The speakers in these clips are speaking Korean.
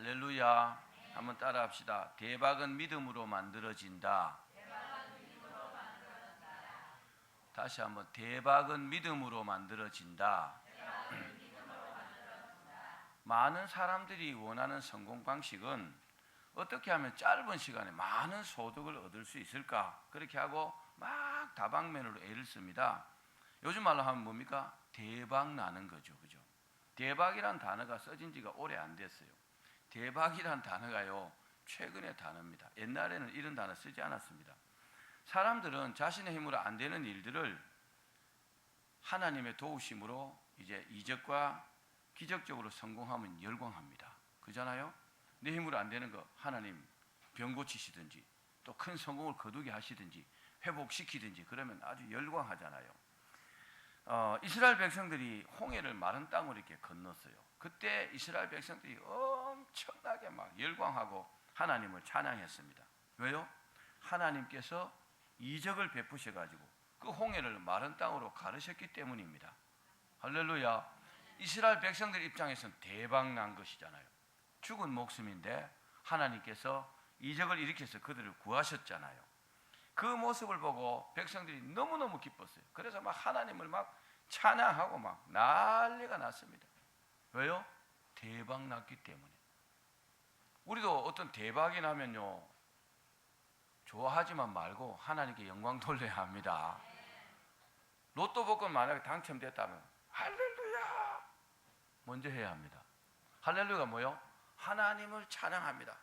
할렐루야. 한번 따라 합시다. 대박은 믿음으로 만들어진다. 다시 한번. 대박은 믿음으로 만들어진다. 많은 사람들이 원하는 성공 방식은 어떻게 하면 짧은 시간에 많은 소득을 얻을 수 있을까? 그렇게 하고 막 다방면으로 애를 씁니다. 요즘 말로 하면 뭡니까? 대박 나는 거죠. 그죠? 대박이란 단어가 써진 지가 오래 안 됐어요. 대박이란 단어가요, 최근의 단어입니다. 옛날에는 이런 단어 쓰지 않았습니다. 사람들은 자신의 힘으로 안 되는 일들을 하나님의 도우심으로 이제 이적과 기적적으로 성공하면 열광합니다. 그잖아요? 내 힘으로 안 되는 거 하나님 병 고치시든지 또 큰 성공을 거두게 하시든지 회복시키든지 그러면 아주 열광하잖아요. 이스라엘 백성들이 홍해를 마른 땅으로 이렇게 건넜어요. 그때 이스라엘 백성들이 엄청나게 막 열광하고 하나님을 찬양했습니다. 왜요? 하나님께서 이적을 베푸셔가지고 그 홍해를 마른 땅으로 가르셨기 때문입니다. 할렐루야. 이스라엘 백성들 입장에서는 대박 난 것이잖아요. 죽은 목숨인데 하나님께서 이적을 일으켜서 그들을 구하셨잖아요. 그 모습을 보고 백성들이 너무너무 기뻤어요. 그래서 막 하나님을 막 찬양하고 막 난리가 났습니다. 왜요? 대박 났기 때문에. 우리도 어떤 대박이 나면요, 좋아하지만 말고 하나님께 영광 돌려야 합니다. 로또 복권 만약에 당첨됐다면 할렐루야 먼저 해야 합니다. 할렐루야가 뭐요? 하나님을 찬양합니다.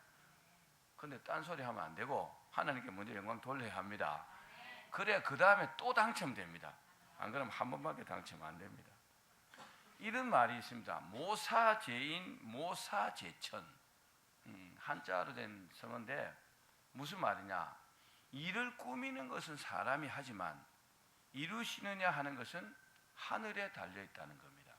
근데 딴소리 하면 안 되고 하나님께 먼저 영광 돌려야 합니다. 그래야 그 다음에 또 당첨됩니다. 안 그러면 한 번밖에 당첨 안 됩니다. 이런 말이 있습니다. 모사제인 모사제천, 한자로 된 성어인데 무슨 말이냐? 일을 꾸미는 것은 사람이 하지만 이루시느냐 하는 것은 하늘에 달려 있다는 겁니다.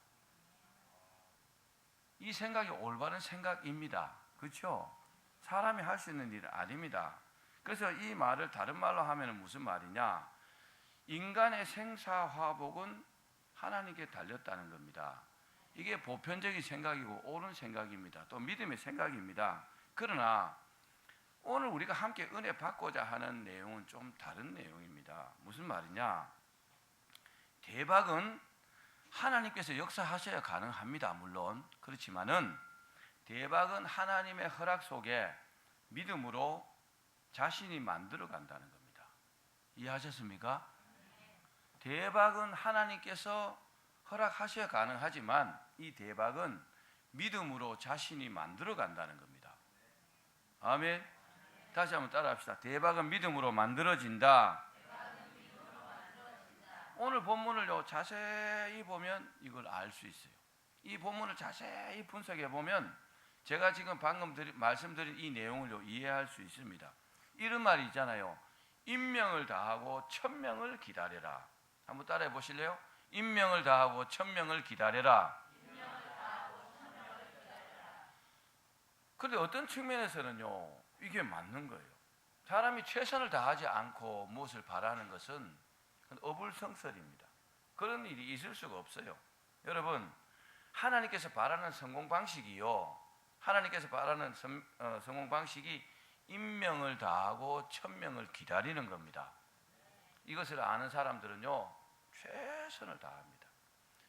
이 생각이 올바른 생각입니다. 그렇죠? 사람이 할 수 있는 일은 아닙니다. 그래서 이 말을 다른 말로 하면 무슨 말이냐? 인간의 생사화복은 하나님께 달렸다는 겁니다. 이게 보편적인 생각이고 옳은 생각입니다. 또 믿음의 생각입니다. 그러나 오늘 우리가 함께 은혜 받고자 하는 내용은 좀 다른 내용입니다. 무슨 말이냐? 대박은 하나님께서 역사하셔야 가능합니다. 물론 그렇지만은 대박은 하나님의 허락 속에 믿음으로 자신이 만들어 간다는 겁니다. 이해하셨습니까? 대박은 하나님께서 허락하셔야 가능하지만 이 대박은 믿음으로 자신이 만들어 간다는 겁니다. 아멘. 다시 한번 따라 합시다. 대박은 믿음으로 만들어진다. 오늘 본문을 자세히 보면 이걸 알 수 있어요. 이 본문을 자세히 분석해 보면 제가 지금 방금 말씀드린 이 내용을 이해할 수 있습니다. 이런 말이 있잖아요. 인명을 다하고 천명을 기다려라. 한번 따라해 보실래요? 인명을 다하고 천명을 기다려라. 그런데 어떤 측면에서는요, 이게 맞는 거예요. 사람이 최선을 다하지 않고 무엇을 바라는 것은 어불성설입니다. 그런 일이 있을 수가 없어요. 여러분, 하나님께서 바라는 성공 방식이요, 하나님께서 바라는 성공 방식이 인명을 다하고 천명을 기다리는 겁니다. 이것을 아는 사람들은요, 최선을 다합니다.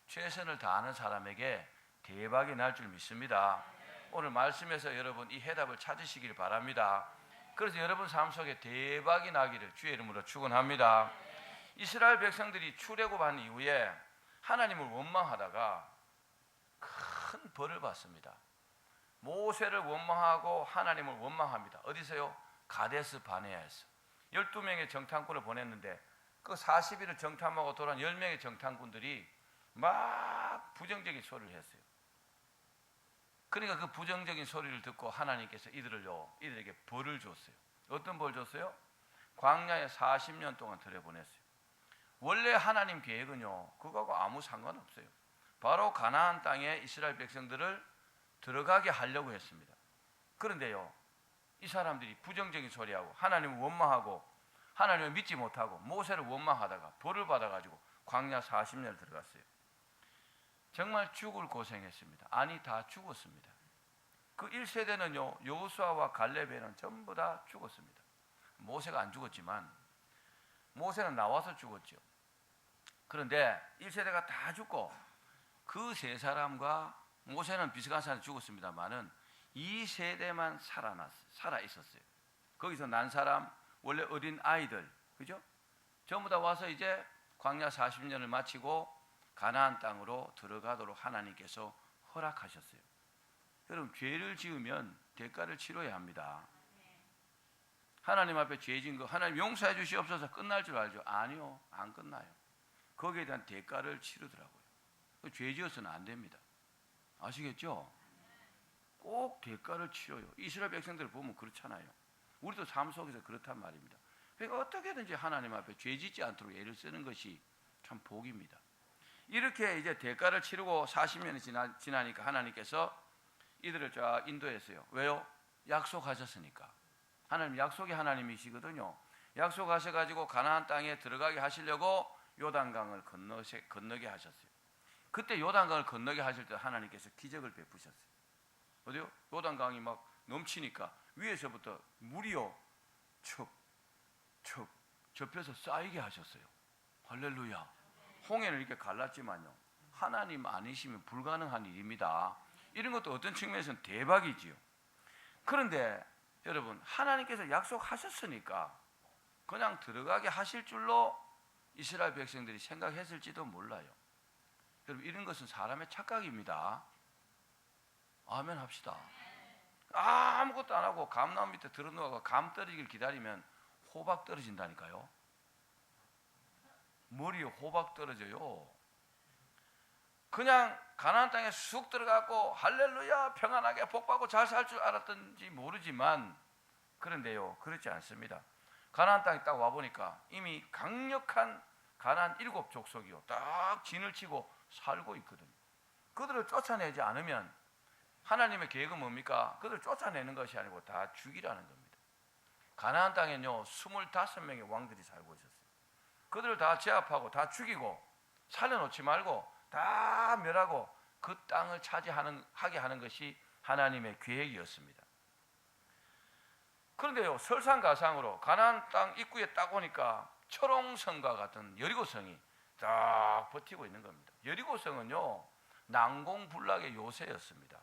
최선을 다하는 사람에게 대박이 날 줄 믿습니다. 오늘 말씀에서 여러분 이 해답을 찾으시길 바랍니다. 그래서 여러분 삶 속에 대박이 나기를 주의 이름으로 축원합니다. 이스라엘 백성들이 출애굽한 이후에 하나님을 원망하다가 큰 벌을 받습니다. 모세를 원망하고 하나님을 원망합니다. 어디서요? 가데스 바네아에서 12명의 정탐꾼을 보냈는데 그 40일을 정탐하고 돌아온 10명의 정탐꾼들이 막 부정적인 소리를 했어요. 그러니까 그 부정적인 소리를 듣고 하나님께서 이들에게 벌을 줬어요. 어떤 벌 줬어요? 광야에 40년 동안 들여보냈어요. 원래 하나님 계획은요, 그거하고 아무 상관없어요. 바로 가나안 땅에 이스라엘 백성들을 들어가게 하려고 했습니다. 그런데요, 이 사람들이 부정적인 소리하고 하나님을 원망하고 하나님을 믿지 못하고 모세를 원망하다가 벌을 받아가지고 광야 40년을 들어갔어요. 정말 죽을 고생했습니다. 아니 다 죽었습니다. 그 1세대는요 여호수아와 갈렙에는 전부 다 죽었습니다. 모세가 안 죽었지만 모세는 나와서 죽었죠. 그런데 1세대가 다 죽고 그 세 사람과 모세는 비스간산에 죽었습니다만은 2세대만 살아 있었어요. 거기서 난 사람, 원래 어린 아이들, 그죠? 전부 다 와서 이제 광야 40년을 마치고 가나안 땅으로 들어가도록 하나님께서 허락하셨어요. 여러분, 죄를 지으면 대가를 치러야 합니다. 하나님 앞에 죄 지은 거 하나님 용서해 주시옵소서 끝날 줄 알죠? 아니요, 안 끝나요. 거기에 대한 대가를 치르더라고요. 죄 지어서는 안 됩니다. 아시겠죠? 꼭 대가를 치러요. 이스라엘 백성들을 보면 그렇잖아요. 우리도 삶 속에서 그렇단 말입니다. 그러니까 어떻게든지 하나님 앞에 죄 짓지 않도록 애를 쓰는 것이 참 복입니다. 이렇게 이제 대가를 치르고 40년이 지나니까 하나님께서 이들을 쫙 인도했어요. 왜요? 약속하셨으니까. 하나님 약속의 하나님이시거든요. 약속하셔가지고 가나안 땅에 들어가게 하시려고 요단강을 건너게 하셨어요. 그때 요단강을 건너게 하실 때 하나님께서 기적을 베푸셨어요. 어디요? 요단강이 막 넘치니까 위에서부터 물이요 척 접혀서 쌓이게 하셨어요. 할렐루야. 홍해는 이렇게 갈랐지만요, 하나님 아니시면 불가능한 일입니다. 이런 것도 어떤 측면에서는 대박이지요. 그런데 여러분, 하나님께서 약속하셨으니까 그냥 들어가게 하실 줄로 이스라엘 백성들이 생각했을지도 몰라요. 여러분, 이런 것은 사람의 착각입니다. 아멘 합시다. 아무것도 안 하고 감나무 밑에 들어누워서 감 떨어지길 기다리면 호박 떨어진다니까요. 머리에 호박 떨어져요. 그냥 가나안 땅에 쑥 들어가고 할렐루야 평안하게 복받고 잘 살 줄 알았던지 모르지만, 그런데요 그렇지 않습니다. 가나안 땅에 딱 와보니까 이미 강력한 가나안 7 족속이요 딱 진을 치고 살고 있거든요. 그들을 쫓아내지 않으면 하나님의 계획은 뭡니까? 그들을 쫓아내는 것이 아니고 다 죽이라는 겁니다. 가나안 땅에는요 25명의 왕들이 살고 있었어요. 그들을 다 제압하고 다 죽이고 살려놓지 말고 다 멸하고 그 땅을 차지하게 하는 것이 하나님의 계획이었습니다. 그런데요 설상가상으로 가나안 땅 입구에 딱 오니까 초롱성과 같은 여리고성이 딱 버티고 있는 겁니다. 여리고성은요 난공불락의 요새였습니다.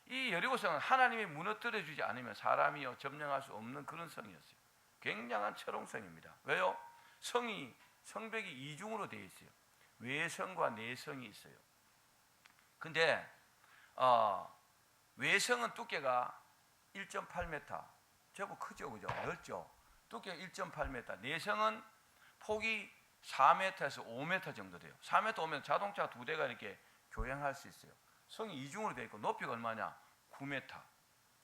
이 여리고성은 하나님이 무너뜨려 주지 않으면 사람이요 점령할 수 없는 그런 성이었어요. 굉장한 초롱성입니다. 왜요? 성벽이 2중으로 되어 있어요. 외성과 내성이 있어요. 근데 외성은 두께가 1.8m, 제법 크죠, 그죠? 넓죠. 두께가 1.8m. 내성은 폭이 4m에서 5m 정도 돼요. 4m 오면 자동차 2대가 이렇게 교행할 수 있어요. 성이 2중으로 되어 있고 높이가 얼마냐? 9m.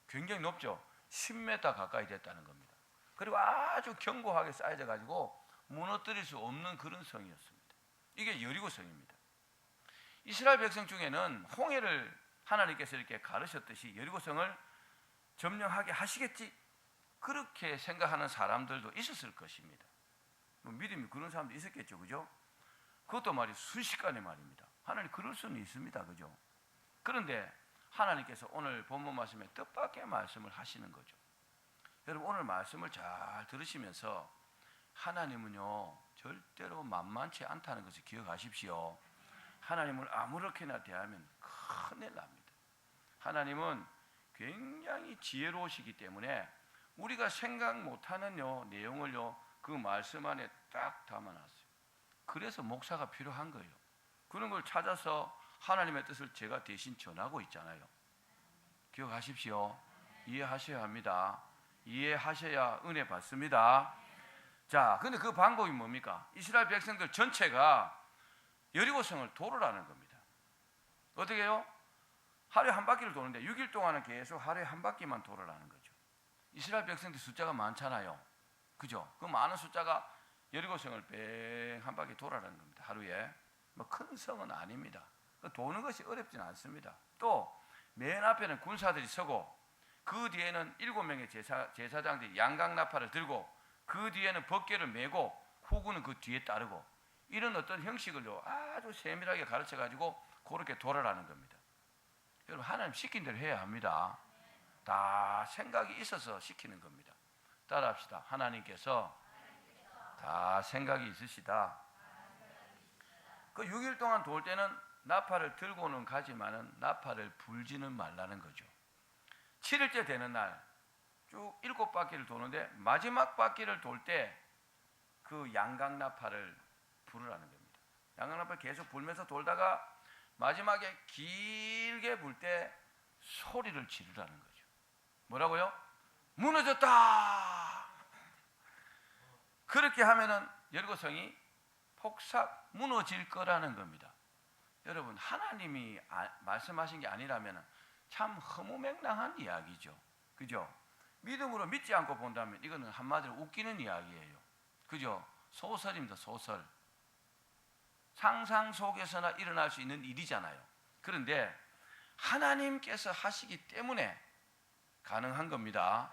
굉장히 높죠. 10m 가까이 됐다는 겁니다. 그리고 아주 견고하게 쌓여져 가지고 무너뜨릴 수 없는 그런 성이었습니다. 이게 여리고성입니다. 이스라엘 백성 중에는 홍해를 하나님께서 이렇게 가르셨듯이 여리고성을 점령하게 하시겠지, 그렇게 생각하는 사람들도 있었을 것입니다. 믿음이 그런 사람도 있었겠죠, 그죠? 그것도 말이 순식간에 말입니다. 하나님 그럴 수는 있습니다, 그죠? 그런데 하나님께서 오늘 본문 말씀에 뜻밖의 말씀을 하시는 거죠. 여러분, 오늘 말씀을 잘 들으시면서 하나님은요 절대로 만만치 않다는 것을 기억하십시오. 하나님을 아무렇게나 대하면 큰일 납니다. 하나님은 굉장히 지혜로우시기 때문에 우리가 생각 못하는 내용을요 그 말씀 안에 딱 담아놨어요. 그래서 목사가 필요한 거예요. 그런 걸 찾아서 하나님의 뜻을 제가 대신 전하고 있잖아요. 기억하십시오. 이해하셔야 합니다. 이해하셔야 은혜 받습니다. 자, 근데 그 방법이 뭡니까? 이스라엘 백성들 전체가 여리고성을 돌으라는 겁니다. 어떻게 해요? 하루에 한 바퀴를 도는데 6일 동안은 계속 하루에 한 바퀴만 돌으라는 거죠. 이스라엘 백성들 숫자가 많잖아요. 그죠? 그 많은 숫자가 여리고성을 뺑 한 바퀴 돌아라는 겁니다. 하루에. 뭐 큰 성은 아닙니다. 도는 것이 어렵지는 않습니다. 또 맨 앞에는 군사들이 서고 그 뒤에는 7명의 제사장들이 양강나팔을 들고 그 뒤에는 법궤를 메고 후구는 그 뒤에 따르고, 이런 어떤 형식을요 아주 세밀하게 가르쳐 가지고 그렇게 돌아라는 겁니다. 여러분 하나님 시킨 대로 해야 합니다. 다 생각이 있어서 시키는 겁니다. 따라합시다. 하나님께서 다 생각이 있으시다. 그 6일 동안 돌 때는 나팔을 들고는 가지만은 나팔을 불지는 말라는 거죠. 7일째 되는 날 쭉 7바퀴를 도는데 마지막 바퀴를 돌 때 그 양각 나팔을 부르라는 겁니다. 양각 나팔 계속 불면서 돌다가 마지막에 길게 불 때 소리를 지르라는 거죠. 뭐라고요? 무너졌다. 그렇게 하면은 여리고성이 폭삭 무너질 거라는 겁니다. 여러분 하나님이 말씀하신 게 아니라면 참 허무맹랑한 이야기죠. 그죠? 믿음으로 믿지 않고 본다면 이거는 한마디로 웃기는 이야기예요. 그죠? 소설입니다. 소설. 상상 속에서나 일어날 수 있는 일이잖아요. 그런데 하나님께서 하시기 때문에 가능한 겁니다.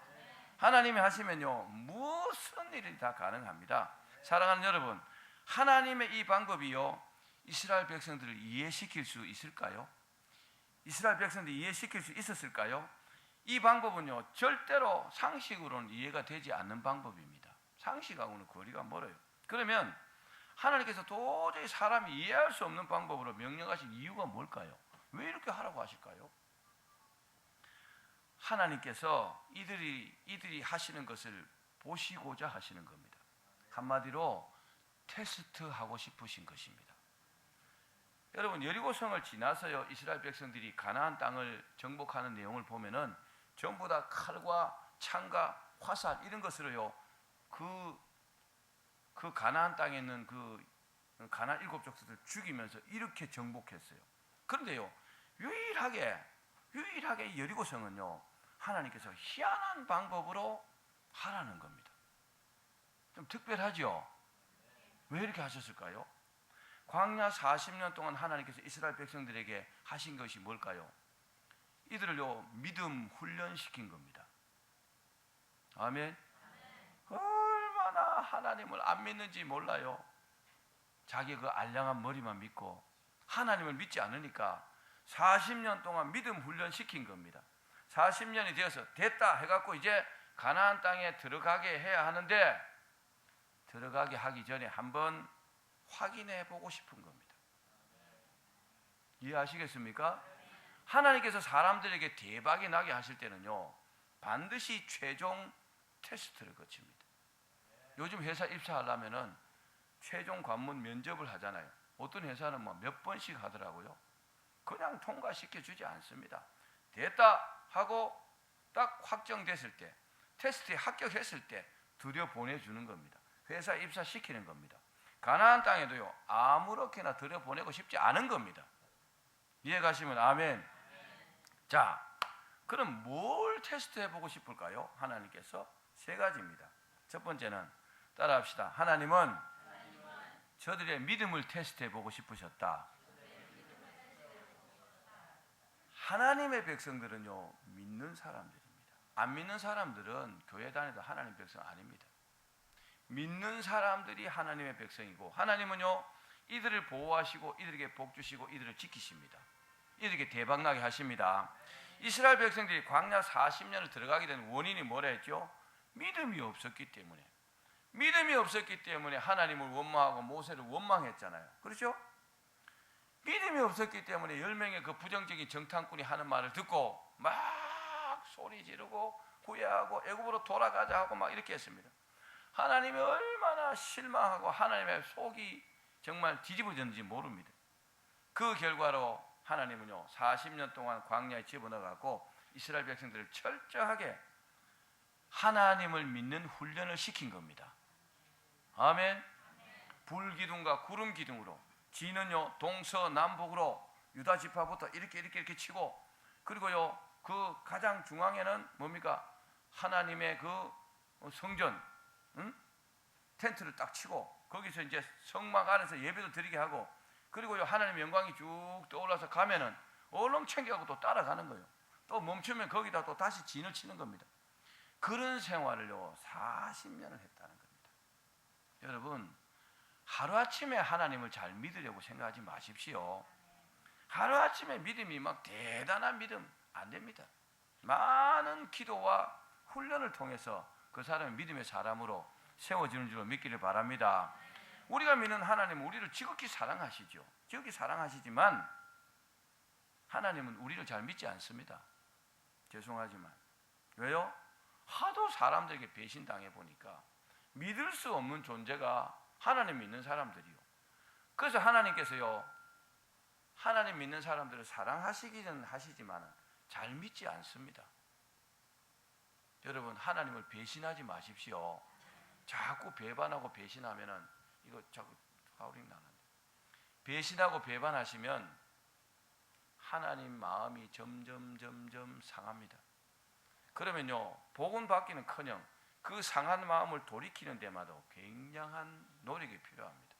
하나님이 하시면요 무슨 일이 다 가능합니다. 사랑하는 여러분, 하나님의 이 방법이요 이스라엘 백성들을 이해시킬 수 있을까요? 이스라엘 백성들이 이해시킬 수 있었을까요? 이 방법은요 절대로 상식으로는 이해가 되지 않는 방법입니다. 상식하고는 거리가 멀어요. 그러면 하나님께서 도저히 사람이 이해할 수 없는 방법으로 명령하신 이유가 뭘까요? 왜 이렇게 하라고 하실까요? 하나님께서 이들이 하시는 것을 보시고자 하시는 겁니다. 한마디로 테스트하고 싶으신 것입니다. 여러분 여리고성을 지나서요 이스라엘 백성들이 가나안 땅을 정복하는 내용을 보면은 전부 다 칼과 창과 화살 이런 것으로요 그 가나안 땅에 있는 그 가나안 7족속들을 죽이면서 이렇게 정복했어요. 그런데요 유일하게 여리고성은요 하나님께서 희한한 방법으로 하라는 겁니다. 좀 특별하죠? 왜 이렇게 하셨을까요? 광야 40년 동안 하나님께서 이스라엘 백성들에게 하신 것이 뭘까요? 이들을요 믿음 훈련시킨 겁니다. 아멘. 얼마나 하나님을 안 믿는지 몰라요. 자기 그 알량한 머리만 믿고 하나님을 믿지 않으니까 40년 동안 믿음 훈련시킨 겁니다. 40년이 되어서 됐다 해갖고 이제 가나안 땅에 들어가게 해야 하는데 들어가게 하기 전에 한번 확인해 보고 싶은 겁니다. 이해하시겠습니까? 하나님께서 사람들에게 대박이 나게 하실 때는요 반드시 최종 테스트를 거칩니다. 요즘 회사 입사하려면은 최종 관문 면접을 하잖아요. 어떤 회사는 뭐 몇 번씩 하더라고요. 그냥 통과시켜 주지 않습니다. 됐다 하고 딱 확정됐을 때 테스트에 합격했을 때 들여보내주는 겁니다. 회사 입사시키는 겁니다. 가나안 땅에도요 아무렇게나 들여보내고 싶지 않은 겁니다. 이해가시면 아멘. 자, 그럼 뭘 테스트해보고 싶을까요? 하나님께서 세 가지입니다. 첫 번째는 따라합시다. 하나님은 저들의 믿음을 테스트해보고 싶으셨다. 하나님의 백성들은요 믿는 사람들입니다. 안 믿는 사람들은 교회 다녀도 하나님 백성 아닙니다. 믿는 사람들이 하나님의 백성이고 하나님은요 이들을 보호하시고 이들에게 복 주시고 이들을 지키십니다. 이들에게 대박나게 하십니다. 이스라엘 백성들이 광야 40년을 들어가게 된 원인이 뭐라 했죠? 믿음이 없었기 때문에. 믿음이 없었기 때문에 하나님을 원망하고 모세를 원망했잖아요. 그렇죠? 믿음이 없었기 때문에 10명의 그 부정적인 정탐꾼이 하는 말을 듣고 막 소리 지르고 후회하고 애굽으로 돌아가자 하고 막 이렇게 했습니다. 하나님이 얼마나 실망하고 하나님의 속이 정말 뒤집어졌는지 모릅니다. 그 결과로 하나님은요 40년 동안 광야에 집어넣어갖고 이스라엘 백성들을 철저하게 하나님을 믿는 훈련을 시킨 겁니다. 아멘. 불기둥과 구름기둥으로 지는요 동서남북으로 유다 지파부터 이렇게 치고 그리고요 그 가장 중앙에는 뭡니까? 하나님의 그 성전 텐트를 딱 치고 거기서 이제 성막 안에서 예배도 드리게 하고 그리고요 하나님의 영광이 쭉 떠올라서 가면은 얼렁 챙겨가고 또 따라가는 거예요. 또 멈추면 거기다 또 다시 진을 치는 겁니다. 그런 생활을요 40년을 했다는 겁니다. 여러분 하루아침에 하나님을 잘 믿으려고 생각하지 마십시오. 하루아침에 믿음이 막 대단한 믿음 안 됩니다. 많은 기도와 훈련을 통해서 그 사람이 믿음의 사람으로 세워지는 줄 믿기를 바랍니다. 우리가 믿는 하나님은 우리를 지극히 사랑하시죠. 지극히 사랑하시지만 하나님은 우리를 잘 믿지 않습니다. 죄송하지만. 왜요? 하도 사람들에게 배신당해 보니까 믿을 수 없는 존재가 하나님 믿는 사람들이요. 그래서 하나님께서요, 하나님 믿는 사람들을 사랑하시기는 하시지만 잘 믿지 않습니다. 여러분, 하나님을 배신하지 마십시오. 자꾸 배반하고 배신하면은 이거 자꾸 하울링 나는데, 배신하고 배반하시면 하나님 마음이 점점 상합니다. 그러면요, 복은 받기는커녕 그 상한 마음을 돌이키는 데마다 굉장한 노력이 필요합니다.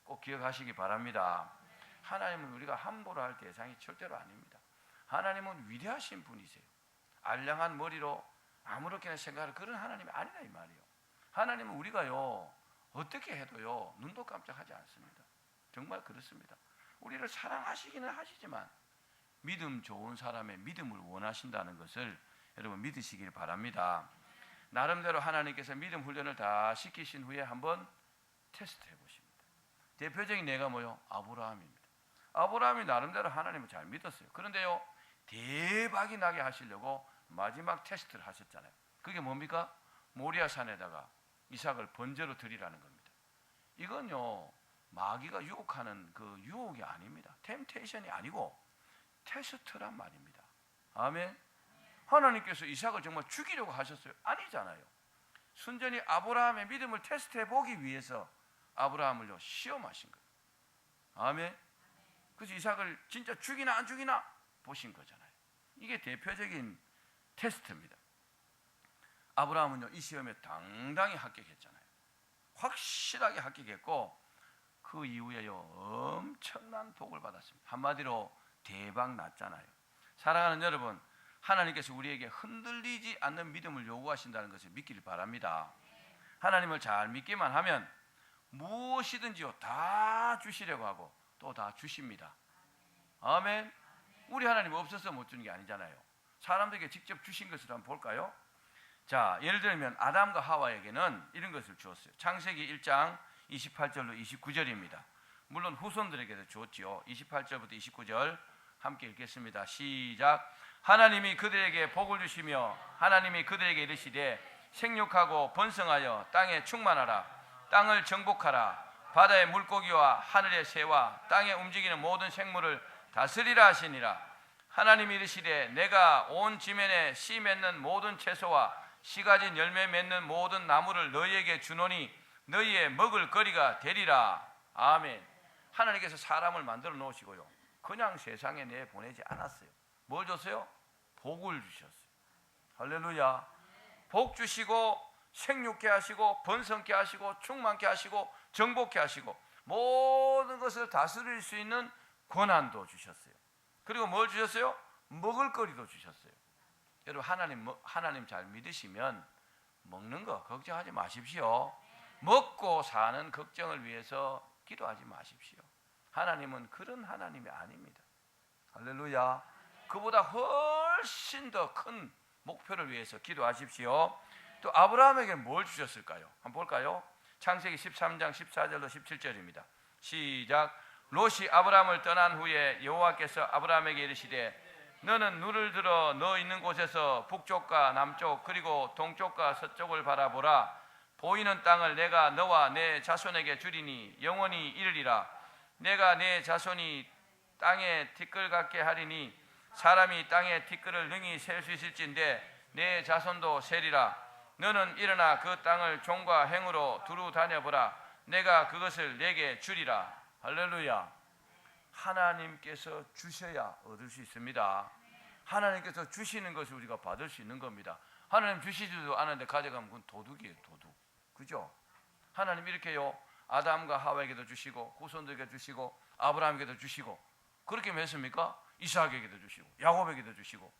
꼭 기억하시기 바랍니다. 하나님은 우리가 함부로 할 대상이 절대로 아닙니다. 하나님은 위대하신 분이세요. 알량한 머리로 아무렇게나 생각할 그런 하나님이 아니다 이 말이에요. 하나님은 우리가요, 어떻게 해도요, 눈도 깜짝하지 않습니다. 정말 그렇습니다. 우리를 사랑하시기는 하시지만 믿음 좋은 사람의 믿음을 원하신다는 것을 여러분 믿으시길 바랍니다. 나름대로 하나님께서 믿음 훈련을 다 시키신 후에 한번 테스트해 보십니다. 대표적인 예가 뭐요? 아브라함입니다. 아브라함이 나름대로 하나님을 잘 믿었어요. 그런데요, 대박이 나게 하시려고 마지막 테스트를 하셨잖아요. 그게 뭡니까? 모리아 산에다가 이삭을 번제로 드리라는 겁니다. 이건요, 마귀가 유혹하는 그 유혹이 아닙니다. 템테이션이 아니고 테스트란 말입니다. 아멘. 하나님께서 이삭을 정말 죽이려고 하셨어요? 아니잖아요. 순전히 아브라함의 믿음을 테스트해 보기 위해서 아브라함을요, 시험하신 거예요. 아멘. 그래서 이삭을 진짜 죽이나 안 죽이나 보신 거잖아요. 이게 대표적인 테스트입니다. 아브라함은요, 이 시험에 당당히 합격했잖아요. 확실하게 합격했고 그 이후에요, 엄청난 복을 받았습니다. 한마디로 대박 났잖아요. 사랑하는 여러분, 하나님께서 우리에게 흔들리지 않는 믿음을 요구하신다는 것을 믿기를 바랍니다. 하나님을 잘 믿기만 하면 무엇이든지요 다 주시려고 하고 또 다 주십니다. 아멘. 우리 하나님 없어서 못 주는 게 아니잖아요. 사람들에게 직접 주신 것을 한번 볼까요? 자, 예를 들면 아담과 하와에게는 이런 것을 주었어요. 창세기 1장 28절로 29절입니다. 물론 후손들에게도 주었지요. 28절부터 29절 함께 읽겠습니다. 시작. 하나님이 그들에게 복을 주시며 하나님이 그들에게 이르시되 생육하고 번성하여 땅에 충만하라. 땅을 정복하라. 바다의 물고기와 하늘의 새와 땅에 움직이는 모든 생물을 다스리라 하시니라. 하나님이 이르시되 내가 온 지면에 씨 맺는 모든 채소와 씨 가진 열매 맺는 모든 나무를 너희에게 주노니 너희의 먹을 거리가 되리라. 아멘. 하나님께서 사람을 만들어 놓으시고요, 그냥 세상에 내보내지 않았어요. 뭘 줬어요? 복을 주셨어요. 할렐루야. 복 주시고 생육케 하시고 번성케 하시고 충만케 하시고 정복케 하시고 모든 것을 다스릴 수 있는 권한도 주셨어요. 그리고 뭘 주셨어요? 먹을 거리도 주셨어요. 여러분, 하나님 잘 믿으시면 먹는 거 걱정하지 마십시오. 먹고 사는 걱정을 위해서 기도하지 마십시오. 하나님은 그런 하나님이 아닙니다. 할렐루야. 그보다 훨씬 더 큰 목표를 위해서 기도하십시오. 또 아브라함에게 뭘 주셨을까요? 한번 볼까요? 창세기 13장 14절로 17절입니다. 시작. 롯이 아브라함을 떠난 후에 여호와께서 아브라함에게 이르시되 너는 눈을 들어 너 있는 곳에서 북쪽과 남쪽 그리고 동쪽과 서쪽을 바라보라. 보이는 땅을 내가 너와 내 자손에게 주리니 영원히 이르리라. 내가 내 자손이 땅에 티끌 같게 하리니 사람이 땅에 티끌을 능히 셀 수 있을진데 내 자손도 세리라. 너는 일어나 그 땅을 종과 행으로 두루 다녀보라. 내가 그것을 내게 주리라. 할렐루야. 하나님께서 주셔야 얻을 수 있습니다. 하나님께서 주시는 것을 우리가 받을 수 있는 겁니다. 하나님 주시지도 않은데 가져가면 그건 도둑이에요. 도둑. 그죠? 하나님 이렇게요, 아담과 하와에게도 주시고 후손들에게 주시고 아브라함에게도 주시고, 그렇게 했습니까? 이삭에게도 주시고 야곱에게도 주시고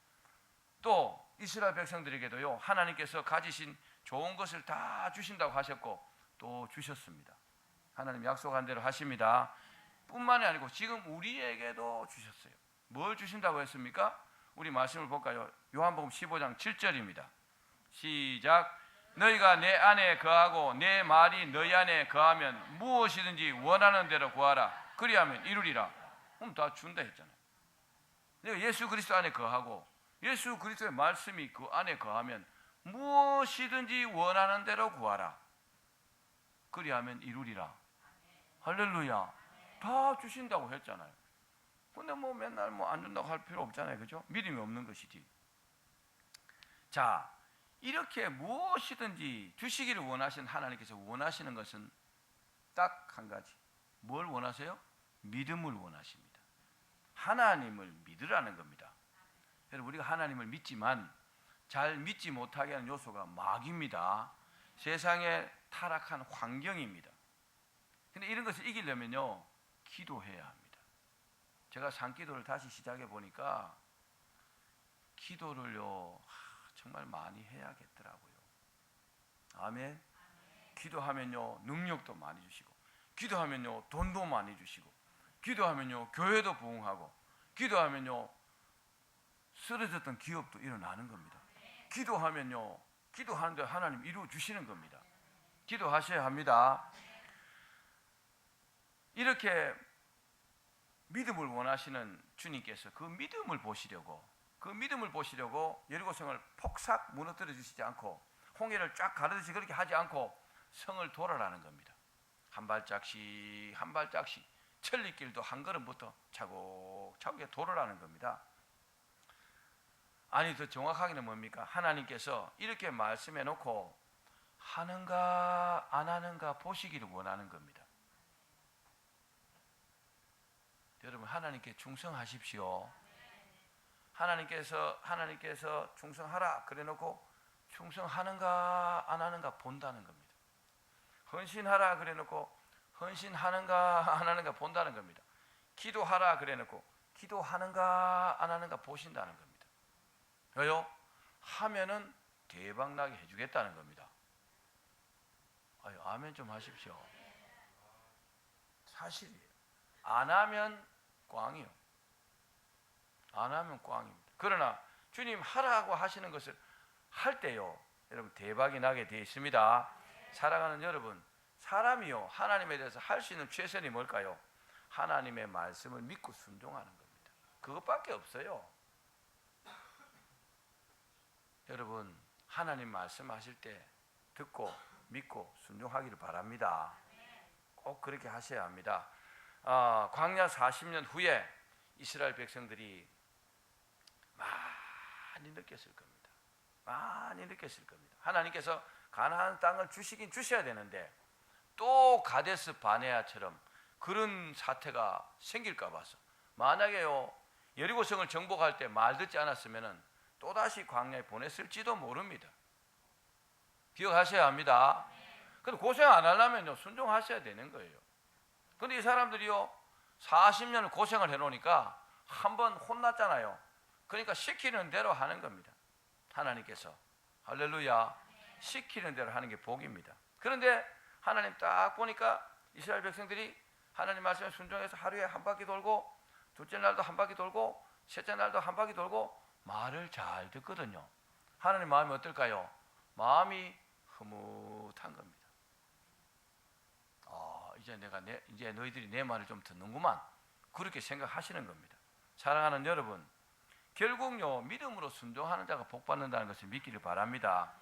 또 이스라엘 백성들에게도요, 하나님께서 가지신 좋은 것을 다 주신다고 하셨고 또 주셨습니다. 하나님 약속한 대로 하십니다. 뿐만이 아니고 지금 우리에게도 주셨어요. 뭘 주신다고 했습니까? 우리 말씀을 볼까요? 요한복음 15장 7절입니다. 시작. 너희가 내 안에 거하고 내 말이 너희 안에 거하면 무엇이든지 원하는 대로 구하라. 그리하면 이루리라. 그럼 다 준다 했잖아요. 내가 예수 그리스도 안에 거하고 예수 그리스도의 말씀이 그 안에 거하면 무엇이든지 원하는 대로 구하라. 그리하면 이루리라. 할렐루야. 다 주신다고 했잖아요. 근데 뭐 맨날 뭐 안 준다고 할 필요 없잖아요. 그죠? 믿음이 없는 것이지. 자, 이렇게 무엇이든지 주시기를 원하신 하나님께서 원하시는 것은 딱 한 가지. 뭘 원하세요? 믿음을 원하십니다. 하나님을 믿으라는 겁니다. 여러분, 우리가 하나님을 믿지만 잘 믿지 못하게 하는 요소가 마귀입니다. 세상의 타락한 환경입니다. 근데 이런 것을 이기려면요, 기도해야 합니다. 제가 산기도를 다시 시작해 보니까 기도를요, 정말 많이 해야겠더라고요. 아멘. 기도하면요, 능력도 많이 주시고, 기도하면요, 돈도 많이 주시고, 기도하면요, 교회도 부흥하고, 기도하면요, 쓰러졌던 기업도 일어나는 겁니다. 기도하면요, 기도하는데 하나님 이루어 주시는 겁니다. 기도하셔야 합니다. 이렇게 믿음을 원하시는 주님께서 그 믿음을 보시려고 여리고성을 폭삭 무너뜨려 주시지 않고 홍해를 쫙 가르듯이 그렇게 하지 않고 성을 돌아라는 겁니다. 한 발짝씩 한 발짝씩 천리길도 한 걸음부터 차곡차곡 돌아라는 겁니다. 아니, 더 정확하게는 뭡니까? 하나님께서 이렇게 말씀해 놓고 하는가 안 하는가 보시기를 원하는 겁니다. 여러분, 하나님께 충성하십시오. 하나님께서 충성하라 그래 놓고 충성하는가 안 하는가 본다는 겁니다. 헌신하라 그래 놓고 헌신하는가 안 하는가 본다는 겁니다. 기도하라 그래 놓고 기도하는가 안 하는가 보신다는 겁니다. 왜요? 하면은 대박 나게 해주겠다는 겁니다. 아유, 아멘 좀 하십시오. 사실이에요. 안 하면 꽝이요. 안 하면 꽝입니다. 그러나 주님 하라고 하시는 것을 할 때요, 여러분, 대박이 나게 되어 있습니다. 사랑하는 여러분, 사람이요, 하나님에 대해서 할 수 있는 최선이 뭘까요? 하나님의 말씀을 믿고 순종하는 겁니다. 그것밖에 없어요. 여러분, 하나님 말씀하실 때 듣고 믿고 순종하기를 바랍니다. 꼭 그렇게 하셔야 합니다. 광야 40년 후에 이스라엘 백성들이 많이 느꼈을 겁니다. 많이 느꼈을 겁니다. 하나님께서 가나안 땅을 주시긴 주셔야 되는데 또 가데스 바네아처럼 그런 사태가 생길까 봐서, 만약에요, 여리고성을 정복할 때 말 듣지 않았으면 또다시 광야에 보냈을지도 모릅니다. 기억하셔야 합니다. 근데 고생 안 하려면요, 순종하셔야 되는 거예요. 근데 이 사람들이요, 40년을 고생을 해놓으니까 한번 혼났잖아요. 그러니까 시키는 대로 하는 겁니다. 하나님께서. 할렐루야. 시키는 대로 하는 게 복입니다. 그런데 하나님 딱 보니까 이스라엘 백성들이 하나님 말씀에 순종해서 하루에 한 바퀴 돌고, 둘째 날도 한 바퀴 돌고, 셋째 날도 한 바퀴 돌고 말을 잘 듣거든요. 하나님 마음이 어떨까요? 마음이 흐뭇한 겁니다. 이제 너희들이 내 말을 좀 듣는구만. 그렇게 생각하시는 겁니다. 사랑하는 여러분, 결국요, 믿음으로 순종하는 자가 복 받는다는 것을 믿기를 바랍니다.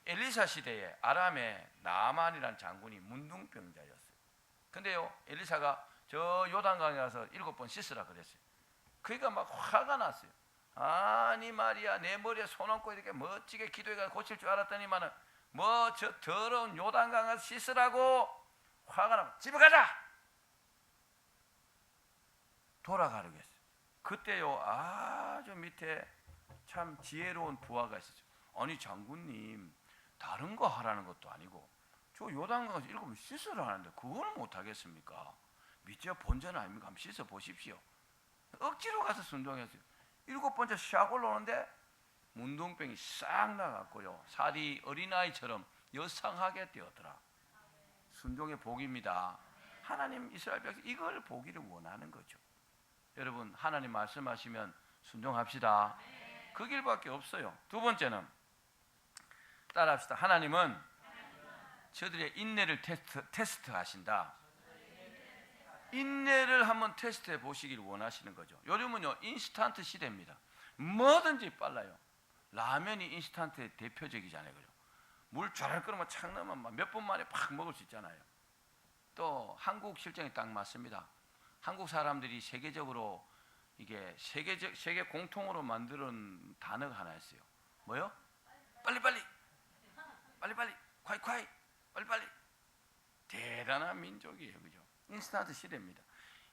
엘리사 시대에 아람의 나아만이라는 장군이 문둥병자였어요. 근데요, 엘리사가 저 요단강에 가서 7번 씻으라 그랬어요. 그러니까 막 화가 났어요. 아니 말이야, 내 머리에 손 얹고 이렇게 멋지게 기도해가 고칠 줄 알았더니만은 뭐 저 더러운 요단강 가서 씻으라고 화가 나고 집에 가자! 돌아가려고 했어요. 그때요, 아주 밑에 참 지혜로운 부하가 있었죠. 아니 장군님, 다른 거 하라는 것도 아니고 저 요단강 가서 7번 씻으라는데 그걸 못하겠습니까? 밑에 본전 아닙니까? 한번 씻어 보십시오. 억지로 가서 순종했어요. 7번째 샥 올라오는데 문둥병이 싹 나갔고요, 살이 어린아이처럼 여상하게 되었더라. 순종의 복입니다. 하나님 이스라엘 백성 이걸 보기를 원하는 거죠. 여러분, 하나님 말씀하시면 순종합시다. 그 길밖에 없어요. 두 번째는 따라합시다. 하나님은 저들의 인내를 테스트 하신다. 인내를 한번 테스트해 보시길 원하시는 거죠. 요즘은요 인스턴트 시대입니다. 뭐든지 빨라요. 라면이 인스턴트의 대표적이잖아요. 그죠? 물 쫙 끓으면 착 넣으면 몇 분 만에 팍 먹을 수 있잖아요. 또 한국 실정이 딱 맞습니다. 한국 사람들이 세계적으로 이게 세계 공통으로 만드는 단어가 하나 있어요. 뭐요? 빨리빨리, 빨리빨리, 콰이콰이, 빨리빨리. 대단한 민족이에요. 그죠? 인스턴트 시대입니다.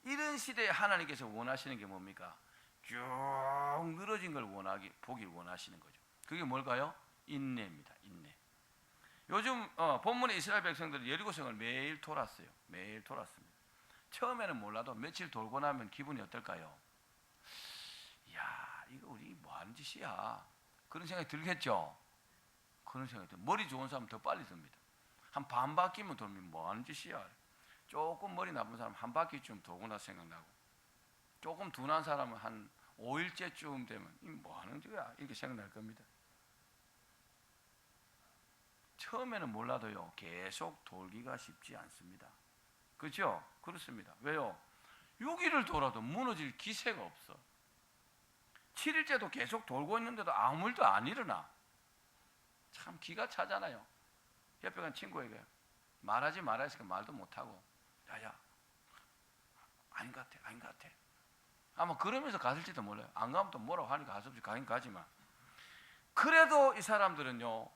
이런 시대에 하나님께서 원하시는 게 뭡니까? 쭉 늘어진 걸 보길 원하시는 거죠. 그게 뭘까요? 인내입니다. 인내. 요즘 본문의 이스라엘 백성들은 여리고성을 매일 돌았어요. 매일 돌았습니다. 처음에는 몰라도 며칠 돌고 나면 기분이 어떨까요? 이야, 이거 우리 뭐 하는 짓이야? 그런 생각이 들겠죠? 그런 생각이 들어요. 머리 좋은 사람은 더 빨리 듭니다. 한 반 바퀴만 돌면 뭐 하는 짓이야? 조금 머리 나쁜 사람 한 바퀴쯤 돌고 나서 생각나고, 조금 둔한 사람은 한 5일째쯤 되면 이 뭐 하는 짓이야? 이렇게 생각날 겁니다. 처음에는 몰라도요 계속 돌기가 쉽지 않습니다. 그렇죠? 그렇습니다. 왜요? 6일을 돌아도 무너질 기세가 없어. 7일째도 계속 돌고 있는데도 아무 일도 안 일어나. 참 기가 차잖아요. 옆에 간 친구에게 말하지 말아 했으니까 말도 못하고, 야야 아닌 것 같아, 아닌 것 같아. 아마 그러면서 갔을지도 몰라요. 안 가면 또 뭐라고 하니까 할 수 없이 가긴 가지만, 그래도 이 사람들은요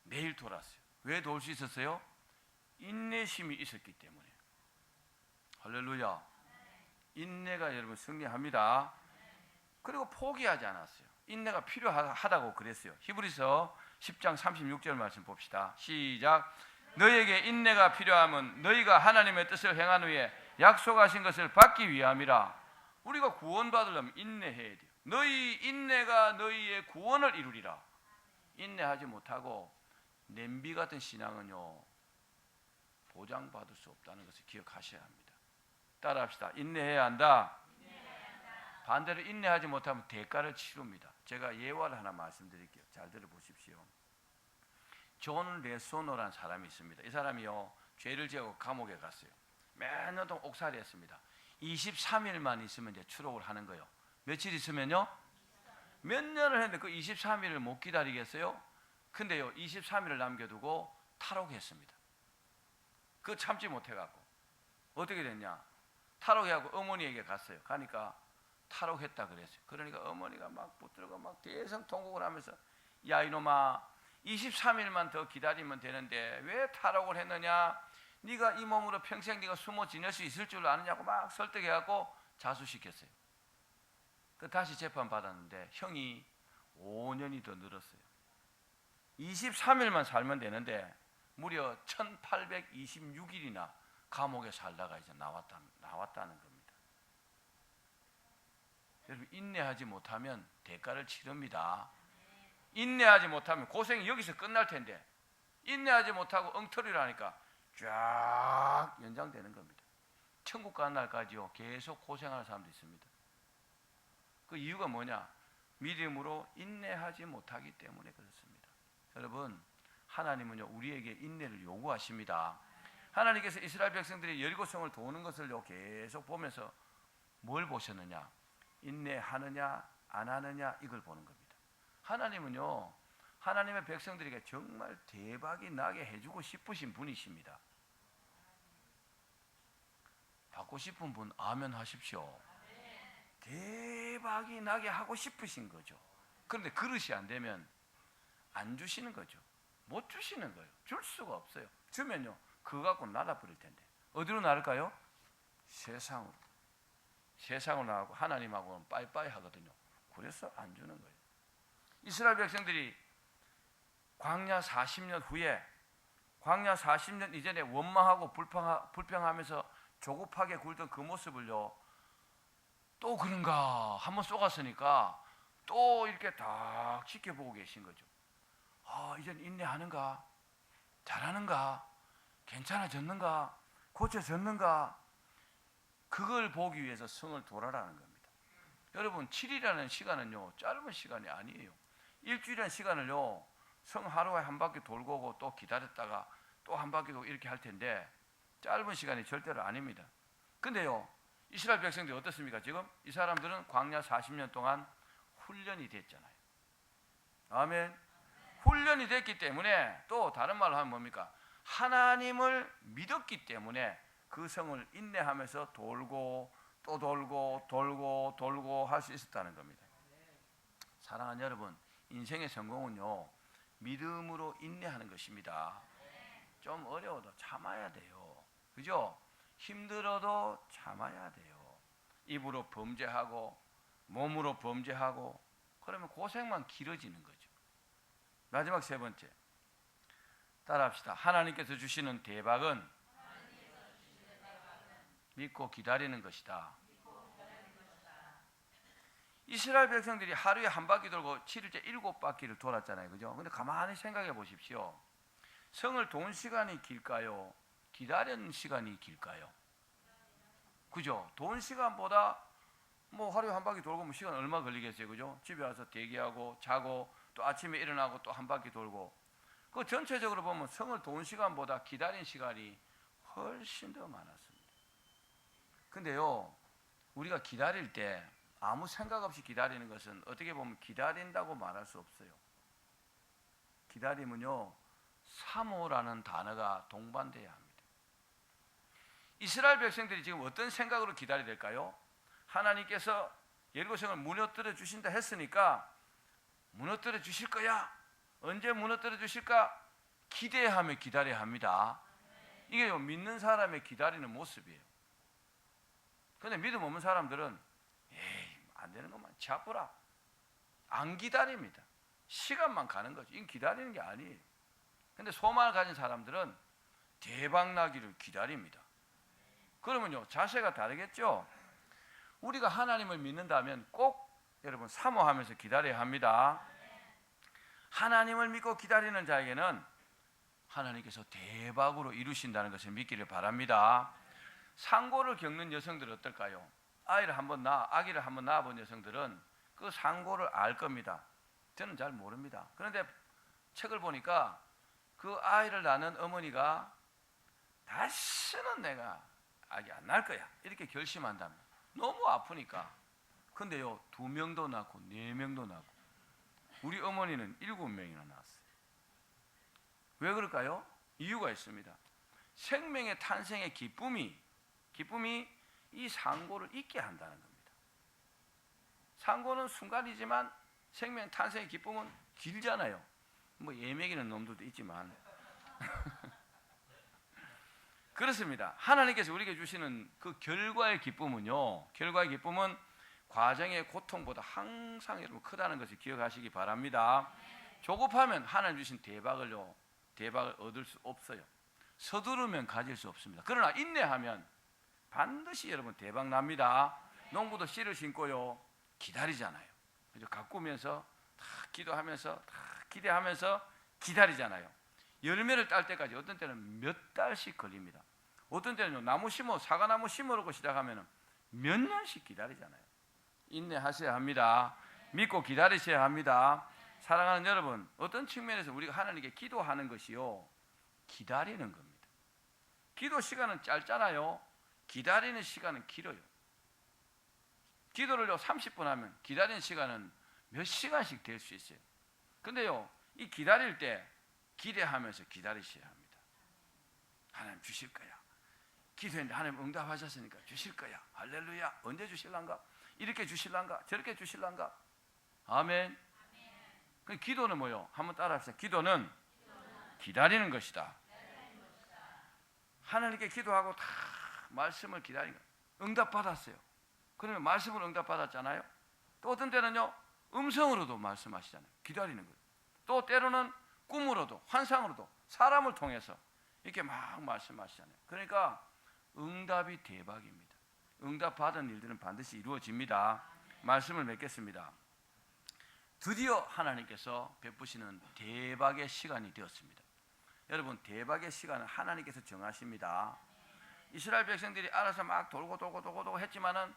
매일 돌았어요. 왜 돌 수 있었어요? 인내심이 있었기 때문에. 할렐루야. 인내가 여러분 승리합니다. 그리고 포기하지 않았어요. 인내가 필요하다고 그랬어요. 히브리서 10장 36절 말씀 봅시다. 시작. 너희에게 인내가 필요하면 너희가 하나님의 뜻을 행한 후에 약속하신 것을 받기 위함이라. 우리가 구원받으려면 인내해야 돼요. 너희 인내가 너희의 구원을 이루리라. 인내하지 못하고 냄비 같은 신앙은요 보장받을 수 없다는 것을 기억하셔야 합니다. 따라합시다. 인내해야 한다. 반대로 인내하지 못하면 대가를 치릅니다. 제가 예화를 하나 말씀드릴게요. 잘 들어보십시오. 존 레소노라는 사람이 있습니다. 이 사람이요 죄를 지고 감옥에 갔어요. 몇 년 동안 옥살이 했습니다. 23일만 있으면 이제 추록을 하는 거예요. 며칠 있으면요? 몇 년을 했는데 그 23일을 못 기다리겠어요? 근데요 23일을 남겨두고 탈옥했습니다. 그거 참지 못해갖고 어떻게 됐냐? 탈옥해갖고 어머니에게 갔어요. 가니까 탈옥했다 그랬어요. 그러니까 어머니가 막 붙들고 막 대성통곡을 하면서, 야 이놈아 23일만 더 기다리면 되는데 왜 탈옥을 했느냐? 네가 이 몸으로 평생 네가 숨어 지낼 수 있을 줄 아느냐고 막 설득해갖고 자수시켰어요. 그 다시 재판 받았는데 형이 5년이 더 늘었어요. 23일만 살면 되는데 무려 1826일이나 감옥에 살다가 이제 나왔다는 겁니다. 여러분 인내하지 못하면 대가를 치릅니다. 인내하지 못하면 고생이 여기서 끝날 텐데 인내하지 못하고 엉터리를 하니까 쫙 연장되는 겁니다. 천국 가는 날까지요 계속 고생하는 사람도 있습니다. 그 이유가 뭐냐? 믿음으로 인내하지 못하기 때문에 그렇습니다. 여러분 하나님은요 우리에게 인내를 요구하십니다. 하나님께서 이스라엘 백성들이 여리고성을 도는 것을요 계속 보면서 뭘 보셨느냐? 인내하느냐 안 하느냐 이걸 보는 겁니다. 하나님은요 하나님의 백성들에게 정말 대박이 나게 해주고 싶으신 분이십니다. 받고 싶은 분 아멘 하십시오. 대박이 나게 하고 싶으신 거죠. 그런데 그릇이 안 되면 안 주시는 거죠. 못 주시는 거예요. 줄 수가 없어요. 주면요 그거 갖고 날아버릴 텐데 어디로 나를까요? 세상으로. 세상으로 나가고 하나님하고는 빠이빠이 하거든요. 그래서 안 주는 거예요. 이스라엘 백성들이 광야 40년 후에, 광야 40년 이전에 원망하고 불평하면서 조급하게 굴던 그 모습을요 또 그런가 한번 쏘갔으니까 또 이렇게 딱 지켜보고 계신 거죠. 아 이젠 인내하는가? 잘하는가? 괜찮아졌는가? 고쳐졌는가? 그걸 보기 위해서 성을 돌아라는 겁니다. 여러분 7일이라는 시간은요 짧은 시간이 아니에요. 일주일이라는 시간을요 성 하루에 한 바퀴 돌고 오고 또 기다렸다가 또 한 바퀴 돌고 이렇게 할 텐데 짧은 시간이 절대로 아닙니다. 근데요 이스라엘 백성들이 어떻습니까? 지금 이 사람들은 광야 40년 동안 훈련이 됐잖아요. 아멘. 훈련이 됐기 때문에 또 다른 말로 하면 뭡니까? 하나님을 믿었기 때문에 그 성을 인내하면서 돌고 또 돌고 할 수 있었다는 겁니다. 사랑하는 여러분, 인생의 성공은요 믿음으로 인내하는 것입니다. 좀 어려워도 참아야 돼요. 그죠? 힘들어도 참아야 돼요. 입으로 범죄하고 몸으로 범죄하고 그러면 고생만 길어지는 거죠. 마지막 세 번째 따라합시다. 하나님께서 주시는 대박은 믿고 기다리는 것이다. 이스라엘 백성들이 하루에 한 바퀴 돌고 7일째 7바퀴를 돌았잖아요. 그죠? 근데 가만히 생각해 보십시오. 성을 도는 시간이 길까요? 기다리는 시간이 길까요? 그죠? 도는 시간보다 뭐 하루에 한 바퀴 돌고 뭐 시간 얼마 걸리겠어요. 그죠? 집에 와서 대기하고 자고 또 아침에 일어나고 또 한 바퀴 돌고 그 전체적으로 보면 성을 도는 시간보다 기다린 시간이 훨씬 더 많았습니다. 근데요 우리가 기다릴 때 아무 생각 없이 기다리는 것은 어떻게 보면 기다린다고 말할 수 없어요. 기다림은요 사모라는 단어가 동반돼야 합니다. 이스라엘 백성들이 지금 어떤 생각으로 기다려야 될까요? 하나님께서 예루살렘을 무너뜨려 주신다 했으니까 무너뜨려 주실 거야. 언제 무너뜨려 주실까? 기대하며 기다려야 합니다. 이게 믿는 사람의 기다리는 모습이에요. 그런데 믿음 없는 사람들은 에이 안 되는 것만 잡으라. 안 기다립니다. 시간만 가는 거죠. 이건 기다리는 게 아니에요. 그런데 소망을 가진 사람들은 대박 나기를 기다립니다. 그러면요 자세가 다르겠죠. 우리가 하나님을 믿는다면 꼭 여러분 사모하면서 기다려야 합니다. 하나님을 믿고 기다리는 자에게는 하나님께서 대박으로 이루신다는 것을 믿기를 바랍니다. 상고를 겪는 여성들은 어떨까요? 아기를 한번 낳아본 여성들은 그 상고를 알 겁니다. 저는 잘 모릅니다. 그런데 책을 보니까 그 아이를 낳는 어머니가 다시는 내가 아기 안 낳을 거야 이렇게 결심한다면 너무 아프니까. 근데요 2명도 낳고 4명도 낳고 우리 어머니는 7명이나 낳았어요. 왜 그럴까요? 이유가 있습니다. 생명의 탄생의 기쁨이 이 상고를 잊게 한다는 겁니다. 상고는 순간이지만 생명 탄생의 기쁨은 길잖아요. 뭐 예매기는 놈들도 있지만 그렇습니다. 하나님께서 우리에게 주시는 그 결과의 기쁨은 과정의 고통보다 항상 여러분 크다는 것을 기억하시기 바랍니다. 조급하면 하나님 주신 대박을 얻을 수 없어요. 서두르면 가질 수 없습니다. 그러나 인내하면 반드시 여러분 대박 납니다. 농부도 씨를 심고요 기다리잖아요. 그죠? 가꾸면서 다 기도하면서 다 기대하면서 기다리잖아요. 열매를 딸 때까지 어떤 때는 몇 달씩 걸립니다. 어떤 때는요 사과나무 심으려고 시작하면 몇 년씩 기다리잖아요. 인내하셔야 합니다. 믿고 기다리셔야 합니다. 사랑하는 여러분, 어떤 측면에서 우리가 하나님께 기도하는 것이요 기다리는 겁니다. 기도 시간은 짧잖아요. 기다리는 시간은 길어요. 기도를요 30분 하면 기다리는 시간은 몇 시간씩 될 수 있어요. 근데요 이 기다릴 때 기대하면서 기다리셔야 합니다. 하나님 주실 거야. 기도했는데 하나님 응답하셨으니까 주실 거야. 할렐루야. 언제 주실란가? 이렇게 주실란가? 저렇게 주실란가? 아멘. 그 기도는 뭐요? 한번 따라합시다. 기도는 기다리는 것이다. 하나님께 기도하고 다 말씀을 기다리는 거예요. 응답 받았어요. 그러면 말씀으로 응답 받았잖아요. 또 어떤 때는요 음성으로도 말씀하시잖아요. 기다리는 거예요. 또 때로는 꿈으로도 환상으로도 사람을 통해서 이렇게 막 말씀하시잖아요. 그러니까 응답이 대박입니다. 응답 받은 일들은 반드시 이루어집니다. 말씀을 맺겠습니다. 드디어 하나님께서 베푸시는 대박의 시간이 되었습니다. 여러분 대박의 시간은 하나님께서 정하십니다. 이스라엘 백성들이 알아서 막 돌고 했지만은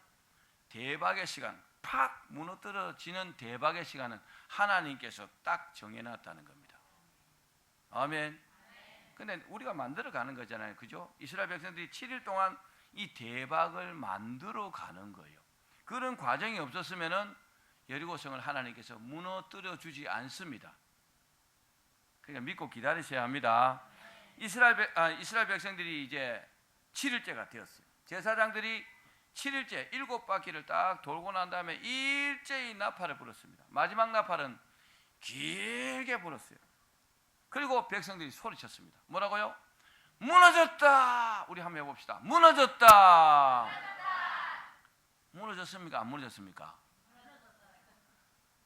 대박의 시간, 팍 무너뜨려지는 대박의 시간은 하나님께서 딱 정해놨다는 겁니다. 아멘. 근데 우리가 만들어가는 거잖아요, 그죠? 이스라엘 백성들이 7일 동안 이 대박을 만들어 가는 거예요. 그런 과정이 없었으면은 여리고성을 하나님께서 무너뜨려 주지 않습니다. 그러니까 믿고 기다리셔야 합니다. 이스라엘 백성들이 이제 7일째가 되었어요. 제사장들이 7일째 7바퀴를 딱 돌고 난 다음에 일제히 나팔을 불었습니다. 마지막 나팔은 길게 불었어요. 그리고 백성들이 소리쳤습니다. 뭐라고요? 무너졌다. 우리 한번 해봅시다. 무너졌다. 무너졌습니까? 안 무너졌습니까?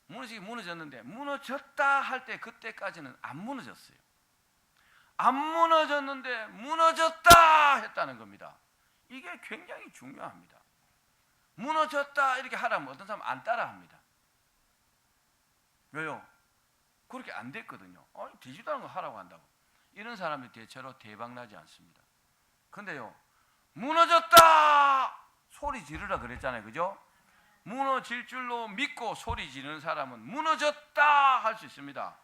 무너졌는데 무너졌다 할 때 그때까지는 안 무너졌어요. 안 무너졌는데 무너졌다 했다는 겁니다. 이게 굉장히 중요합니다. 무너졌다 이렇게 하라면 어떤 사람은 안 따라합니다. 왜요? 그렇게 안 됐거든요. 되지도 않은 거 하라고 한다고. 이런 사람이 대체로 대박나지 않습니다. 근데요, 무너졌다 소리 지르라 그랬잖아요, 그죠? 무너질 줄로 믿고 소리 지르는 사람은 무너졌다 할 수 있습니다.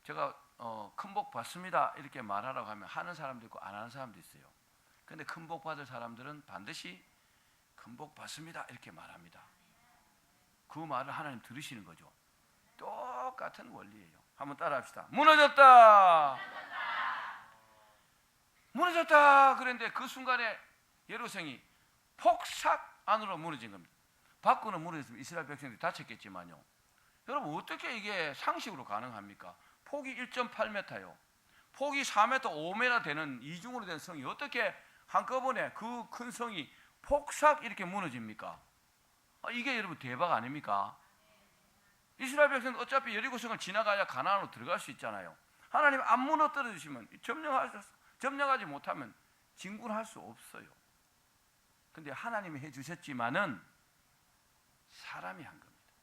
제가 큰 복 받습니다 이렇게 말하라고 하면 하는 사람도 있고 안 하는 사람도 있어요. 근데 큰 복 받을 사람들은 반드시 큰 복 받습니다 이렇게 말합니다. 그 말을 하나님 들으시는 거죠. 똑같은 원리예요. 한번 따라 합시다. 무너졌다. 무너졌다. 그런데 그 순간에 여리고성이 폭삭 안으로 무너진 겁니다. 밖으로 무너졌으면 이스라엘 백성들이 다쳤겠지만요. 여러분 어떻게 이게 상식으로 가능합니까? 폭이 1.8m요. 폭이 4m, 5m 되는 이중으로 된 성이 어떻게 한꺼번에 그 큰 성이 폭삭 이렇게 무너집니까? 이게 여러분 대박 아닙니까? 이스라엘 백성은 어차피 여리고성을 지나가야 가나안으로 들어갈 수 있잖아요. 하나님 안 무너뜨려 주시면 점령하지 못하면 진군할 수 없어요. 근데 하나님이 해주셨지만은 사람이 한 겁니다.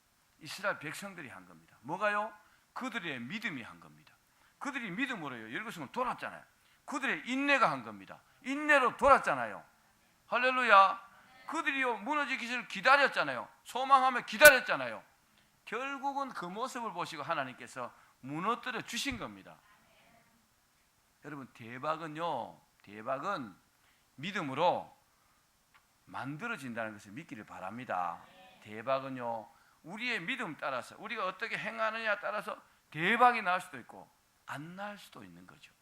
이스라엘 백성들이 한 겁니다. 뭐가요? 그들의 믿음이 한 겁니다. 그들이 믿음으로요 여리고성을 돌았잖아요. 그들의 인내가 한 겁니다. 인내로 돌았잖아요. 할렐루야. 그들이요 무너지기를 기다렸잖아요. 소망하며 기다렸잖아요. 결국은 그 모습을 보시고 하나님께서 무너뜨려 주신 겁니다. 여러분 대박은 믿음으로 만들어진다는 것을 믿기를 바랍니다. 대박은요 우리의 믿음 따라서 우리가 어떻게 행하느냐에 따라서 대박이 날 수도 있고 안 날 수도 있는 거죠.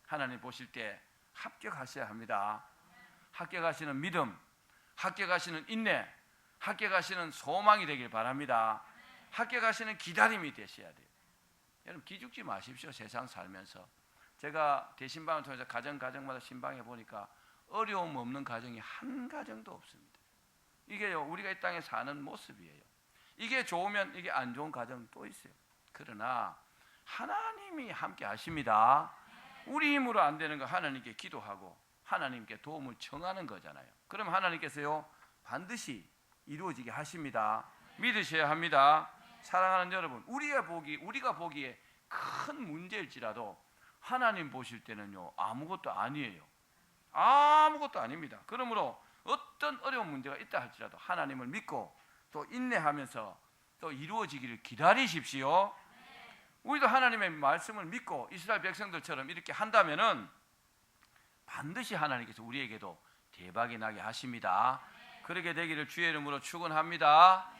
하나님 보실 때 합격하셔야 합니다. 합격하시는 믿음, 합격하시는 인내, 합격하시는 소망이 되길 바랍니다. 합격하시는 기다림이 되셔야 돼요. 여러분 기죽지 마십시오. 세상 살면서 제가 대신방을 통해서 가정마다 신방해 보니까 어려움 없는 가정이 한 가정도 없습니다. 이게요 우리가 이 땅에 사는 모습이에요. 이게 좋으면 이게 안 좋은 가정 또 있어요. 그러나 하나님이 함께 하십니다. 우리 힘으로 안 되는 거 하나님께 기도하고 하나님께 도움을 청하는 거잖아요. 그럼 하나님께서요 반드시 이루어지게 하십니다. 믿으셔야 합니다. 사랑하는 여러분, 우리가 보기에 큰 문제일지라도 하나님 보실 때는요 아무것도 아니에요. 아무것도 아닙니다. 그러므로 어떤 어려운 문제가 있다 할지라도 하나님을 믿고 또 인내하면서 또 이루어지기를 기다리십시오. 우리도 하나님의 말씀을 믿고 이스라엘 백성들처럼 이렇게 한다면은 반드시 하나님께서 우리에게도 대박이 나게 하십니다. 그렇게 되기를 주의 이름으로 축원합니다.